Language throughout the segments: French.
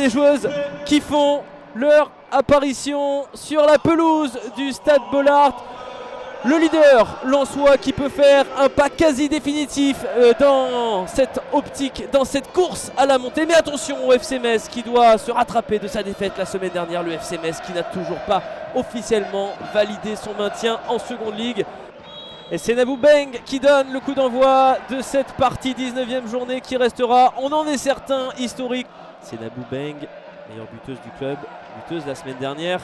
des joueuses qui font leur apparition sur la pelouse du Stade Bollaert. Le leader lensois qui peut faire un pas quasi définitif dans cette optique, dans cette course à la montée. Mais attention au FC Metz qui doit se rattraper de sa défaite la semaine dernière. Le FC Metz qui n'a toujours pas officiellement validé son maintien en seconde ligue. Et c'est Nabou Beng qui donne le coup d'envoi de cette partie 19e journée qui restera, on en est certain, historique. C'est Nabou Beng, meilleure buteuse du club, buteuse la semaine dernière.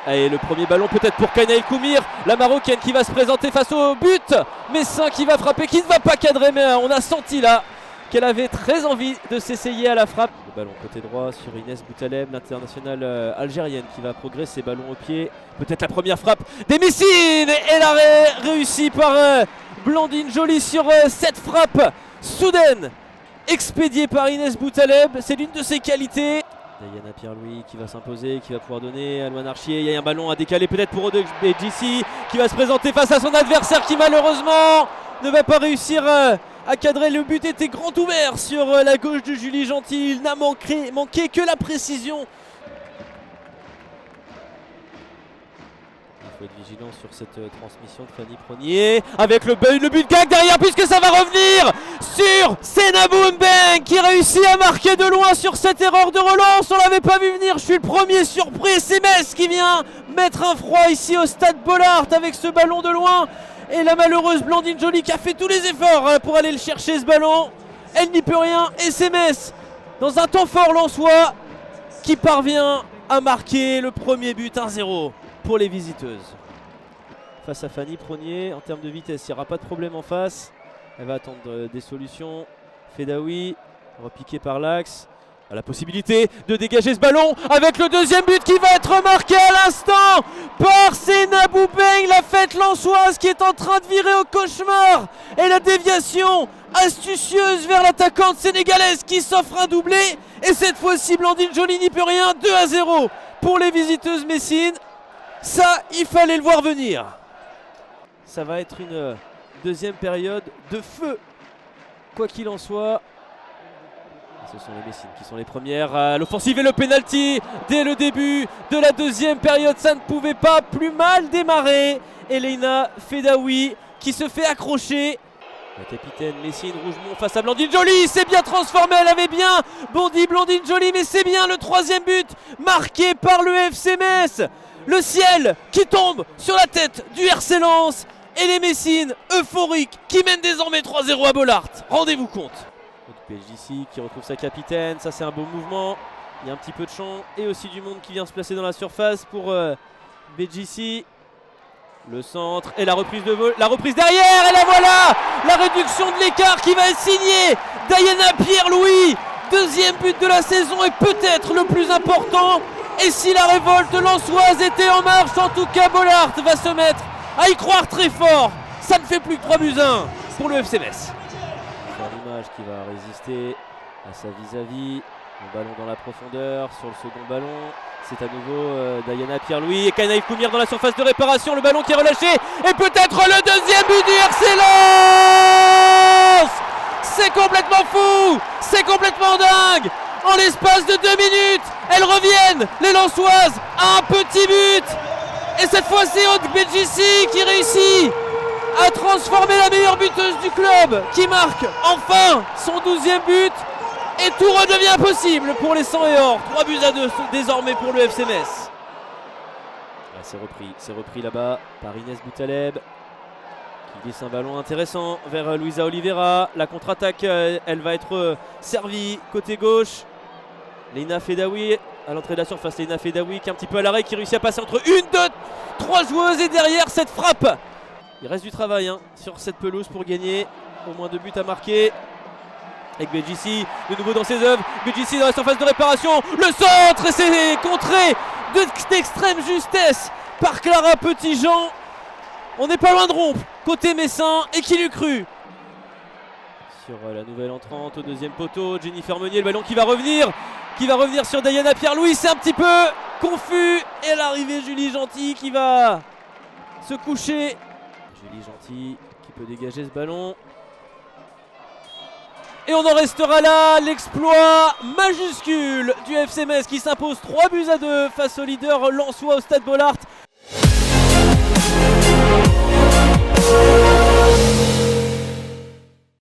Et le premier ballon peut-être pour Kanaïl Koumir, la Marocaine qui va se présenter face au but. Messin qui va frapper, qui ne va pas cadrer, mais on a senti là qu'elle avait très envie de s'essayer à la frappe. Le ballon côté droit sur Inès Boutaleb, l'internationale algérienne qui va progresser, ballon au pied. Peut-être la première frappe des Messines et l'arrêt réussi par Blandine Joly sur cette frappe soudaine expédiée par Inès Boutaleb. C'est l'une de ses qualités. Diana Pierre-Louis qui va s'imposer, qui va pouvoir donner à Loan Archier. Il y a un ballon à décaler peut-être pour Odebejisi qui va se présenter face à son adversaire qui malheureusement ne va pas réussir à cadrer. Le but était grand ouvert sur la gauche de Julie Gentil. Il n'a manqué que la précision. Il faut être vigilant sur cette transmission de Fanny Pronier avec le but gag derrière puisque ça va revenir sur Senabou Mbeng qui réussit à marquer de loin sur cette erreur de relance. On l'avait pas vu venir, je suis le premier surpris. C'est Metz qui vient mettre un froid ici au Stade Bollaert avec ce ballon de loin. Et la malheureuse Blandine Joly qui a fait tous les efforts pour aller le chercher ce ballon. Elle n'y peut rien et c'est Metz dans un temps fort lensois qui parvient à marquer le premier but 1-0 pour les visiteuses. Face à Fanny Pronier, en termes de vitesse, il n'y aura pas de problème en face. Elle va attendre des solutions. Fedaoui, repiqué par l'axe. A la possibilité de dégager ce ballon avec le deuxième but qui va être marqué à l'instant par Senabou Beng, la fête lensoise qui est en train de virer au cauchemar. Et la déviation astucieuse vers l'attaquante sénégalaise qui s'offre un doublé. Et cette fois-ci, Blandine Joly n'y peut rien. 2-0 pour les visiteuses messines. Ça, il fallait le voir venir. Ça va être une deuxième période de feu. Quoi qu'il en soit, ce sont les Messines qui sont les premières à l'offensive et le penalty dès le début de la deuxième période. Ça ne pouvait pas plus mal démarrer. Elena Fedaoui qui se fait accrocher. La capitaine Messine Rougemont face à Blandine Joly. C'est bien transformé, elle avait bien bondi Blandine Joly, mais c'est bien le troisième but marqué par le FC Metz. Le ciel qui tombe sur la tête du RC Lens et les Messines euphoriques qui mènent désormais 3-0 à Bollaert. Rendez-vous compte. PJC qui retrouve sa capitaine, ça c'est un beau mouvement. Il y a un petit peu de champ et aussi du monde qui vient se placer dans la surface pour BJC. Le centre et la reprise derrière et la voilà, la réduction de l'écart qui va être signée Diana Pierre-Louis. Deuxième but de la saison et peut-être le plus important. Et si la révolte lensoise était en marche, en tout cas Bollaert va se mettre à y croire très fort. Ça ne fait plus que 3-1 pour le FC Metz. L'image qui va résister à sa vis-à-vis. Le ballon dans la profondeur sur le second ballon. C'est à nouveau Diana Pierre-Louis et Kanaïl Koumir dans la surface de réparation. Le ballon qui est relâché et peut-être le deuxième but du RC Lens. C'est complètement fou, c'est complètement dingue. En l'espace de 2 minutes, elles reviennent, les Lensoises, à un petit but. Et cette fois, c'est Odebejisi qui réussit à transformer la meilleure buteuse du club, qui marque enfin son 12e but. Et tout redevient possible pour les 100 et or. 3-2 désormais pour le FC Metz. C'est repris là-bas par Inès Boutaleb, qui glisse un ballon intéressant vers Luisa Oliveira. La contre-attaque, elle va être servie côté gauche. Leïna Fedaoui à l'entrée de la surface. Leïna Fedaoui qui est un petit peu à l'arrêt, qui réussit à passer entre 1, 2, 3 joueuses et derrière cette frappe. Il reste du travail sur cette pelouse pour gagner. Au moins 2 buts à marquer. Avec BJC de nouveau dans ses œuvres. BJC dans la surface de réparation. Le centre et c'est contré d'extrême justesse par Clara Petitjean. On n'est pas loin de rompre côté messin et qui l'eût cru. Sur la nouvelle entrante au deuxième poteau, Jennifer Meunier, le ballon qui va revenir sur Diana Pierre-Louis. C'est un petit peu confus. Et l'arrivée Julie Gentil qui va se coucher. Julie Gentil qui peut dégager ce ballon. Et on en restera là, l'exploit majuscule du FC Metz qui s'impose 3-2 face au leader lensois au Stade Bollaert.